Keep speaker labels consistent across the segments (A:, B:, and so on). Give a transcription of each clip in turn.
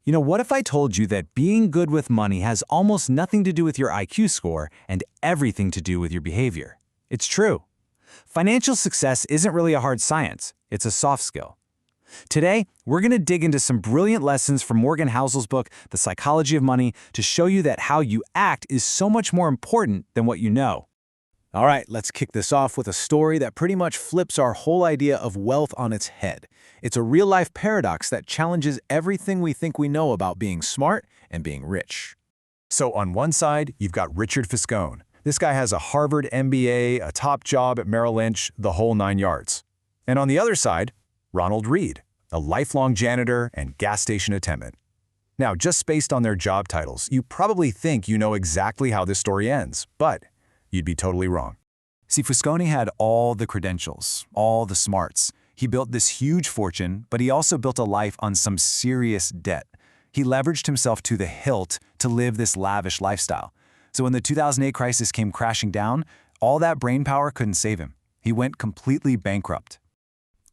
A: What if I told you that being good with money has almost nothing to do with your IQ score and everything to do with your behavior? It's true. Financial success isn't really a hard science, it's a soft skill. Today, we're going to dig into some brilliant lessons from Morgan Housel's book, The Psychology of Money, to show you that how you act is so much more important than what you know. All right, let's kick this off with a story that pretty much flips our whole idea of wealth on its head. It's a real-life paradox that challenges everything we think we know about being smart and being rich.
B: So on one side, you've got Richard Fiscone. This guy has a Harvard MBA, a top job at Merrill Lynch, the whole 9 yards. And on the other side, Ronald Reed, a lifelong janitor and gas station attendant. Now, just based on their job titles, you probably think you know exactly how this story ends, but you'd be totally wrong. See, Fiscone had all the credentials, all the smarts. He built this huge fortune, but he also built a life on some serious debt. He leveraged himself to the hilt to live this lavish lifestyle. So when the 2008 crisis came crashing down, all that brainpower couldn't save him. He went completely bankrupt.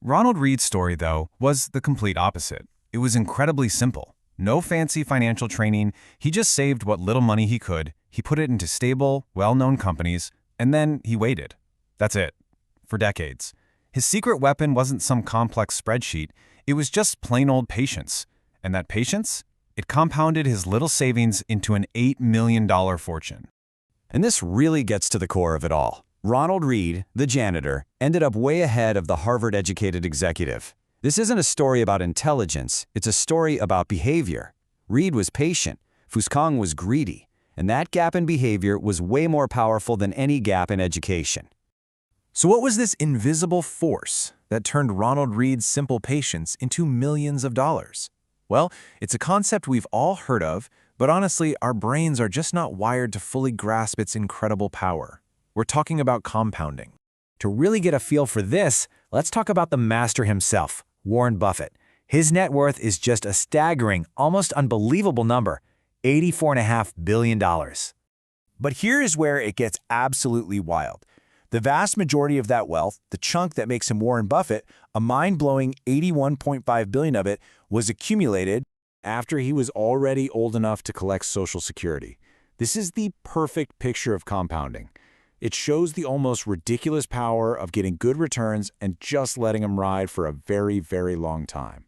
B: Ronald Reed's story, though, was the complete opposite. It was incredibly simple. No fancy financial training. He just saved what little money he could. He put it into stable, well-known companies, and then he waited. That's it. For decades. His secret weapon wasn't some complex spreadsheet. It was just plain old patience. And that patience? It compounded his little savings into an $8 million fortune.
A: And this really gets to the core of it all. Ronald Reed, the janitor, ended up way ahead of the Harvard-educated executive. This isn't a story about intelligence, it's a story about behavior. Reed was patient, Fiscone was greedy, and that gap in behavior was way more powerful than any gap in education.
B: So what was this invisible force that turned Ronald Reed's simple patience into millions of dollars? Well, it's a concept we've all heard of, but honestly, our brains are just not wired to fully grasp its incredible power. We're talking about compounding.
A: To really get a feel for this, let's talk about the master himself, Warren Buffett. His net worth is just a staggering, almost unbelievable number, $84.5 billion. But here is where it gets absolutely wild. The vast majority of that wealth, the chunk that makes him Warren Buffett, a mind-blowing $81.5 billion of it, was accumulated after he was already old enough to collect Social Security. This is the perfect picture of compounding. It shows the almost ridiculous power of getting good returns and just letting them ride for a very, very long time.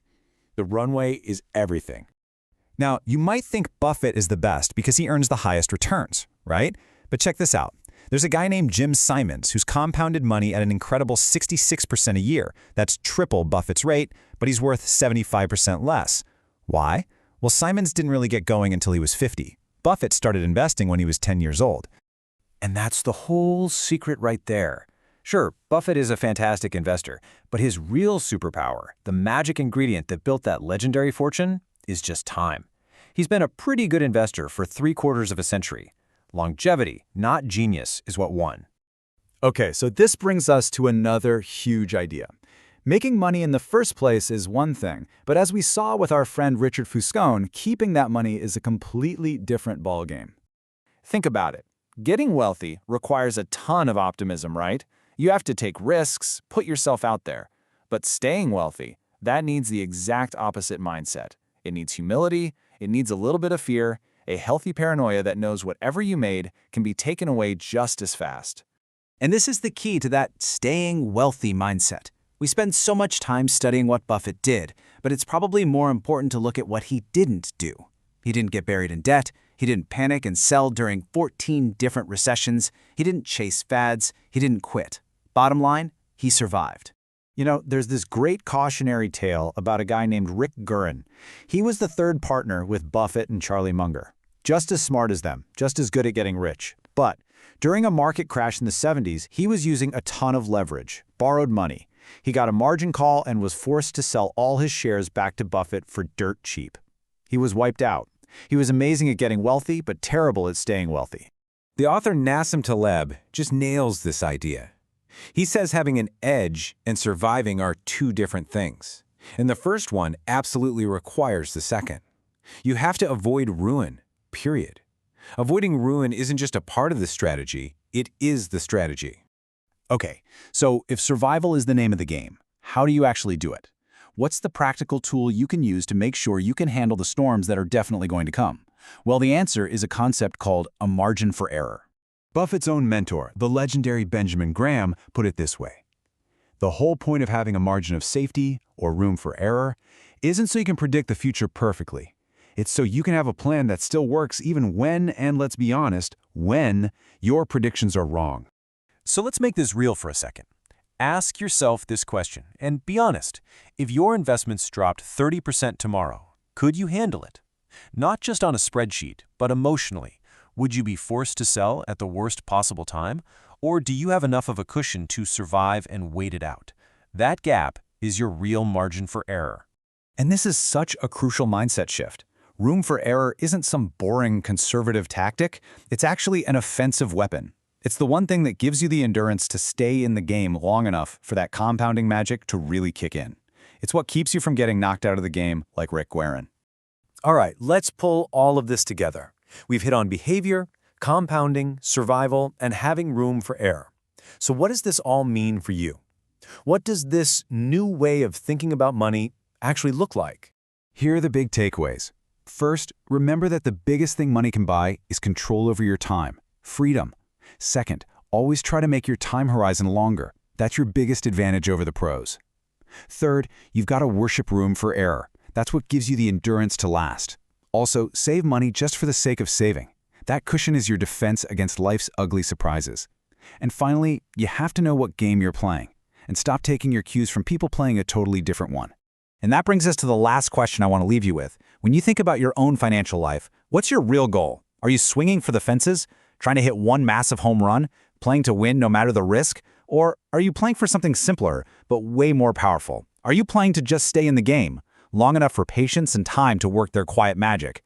A: The runway is everything. Now, you might think Buffett is the best because he earns the highest returns, right? But check this out. There's a guy named Jim Simons who's compounded money at an incredible 66% a year. That's triple Buffett's rate, but he's worth 75% less. Why? Well, Simons didn't really get going until he was 50. Buffett started investing when he was 10 years old. And that's the whole secret right there. Sure, Buffett is a fantastic investor, but his real superpower, the magic ingredient that built that legendary fortune, is just time. He's been a pretty good investor for 3/4 of a century. Longevity, not genius, is what won.
C: Okay, so this brings us to another huge idea. Making money in the first place is one thing, but as we saw with our friend Richard Fiscone, keeping that money is a completely different ballgame.
A: Think about it. Getting wealthy requires a ton of optimism, right? You have to take risks, put yourself out there. But staying wealthy, that needs the exact opposite mindset. It needs humility, it needs a little bit of fear, a healthy paranoia that knows whatever you made can be taken away just as fast. And this is the key to that staying wealthy mindset. We spend so much time studying what Buffett did, but it's probably more important to look at what he didn't do. He didn't get buried in debt. He didn't panic and sell during 14 different recessions. He didn't chase fads. He didn't quit. Bottom line, he survived. There's this great cautionary tale about a guy named Rick Guerin. He was the third partner with Buffett and Charlie Munger. Just as smart as them, just as good at getting rich. But during a market crash in the 70s, he was using a ton of leverage, borrowed money. He got a margin call and was forced to sell all his shares back to Buffett for dirt cheap. He was wiped out. He was amazing at getting wealthy, but terrible at staying wealthy.
B: The author Nassim Taleb just nails this idea. He says having an edge and surviving are two different things. And the first one absolutely requires the second. You have to avoid ruin, period. Avoiding ruin isn't just a part of the strategy, it is the strategy.
A: Okay, so if survival is the name of the game, how do you actually do it?
C: What's the practical tool you can use to make sure you can handle the storms that are definitely going to come? Well, the answer is a concept called a margin for error.
B: Buffett's own mentor, the legendary Benjamin Graham, put it this way. The whole point of having a margin of safety, or room for error, isn't so you can predict the future perfectly. It's so you can have a plan that still works even when, and let's be honest, when your predictions are wrong.
A: So let's make this real for a second. Ask yourself this question, and be honest. If your investments dropped 30% tomorrow, could you handle it? Not just on a spreadsheet, but emotionally. Would you be forced to sell at the worst possible time? Or do you have enough of a cushion to survive and wait it out? That gap is your real margin for error.
C: And this is such a crucial mindset shift. Room for error isn't some boring conservative tactic. It's actually an offensive weapon. It's the one thing that gives you the endurance to stay in the game long enough for that compounding magic to really kick in. It's what keeps you from getting knocked out of the game like Rick Guerin.
A: All right, let's pull all of this together. We've hit on behavior, compounding, survival, and having room for error. So what does this all mean for you? What does this new way of thinking about money actually look like?
B: Here are the big takeaways. First, remember that the biggest thing money can buy is control over your time, freedom. Second, always try to make your time horizon longer. That's your biggest advantage over the pros. Third, you've got to worship room for error. That's what gives you the endurance to last. Also, save money just for the sake of saving. That cushion is your defense against life's ugly surprises. And finally, you have to know what game you're playing, and stop taking your cues from people playing a totally different one.
C: And that brings us to the last question I want to leave you with. When you think about your own financial life, what's your real goal? Are you swinging for the fences, trying to hit one massive home run, playing to win no matter the risk? Or are you playing for something simpler, but way more powerful? Are you playing to just stay in the game, long enough for patience and time to work their quiet magic?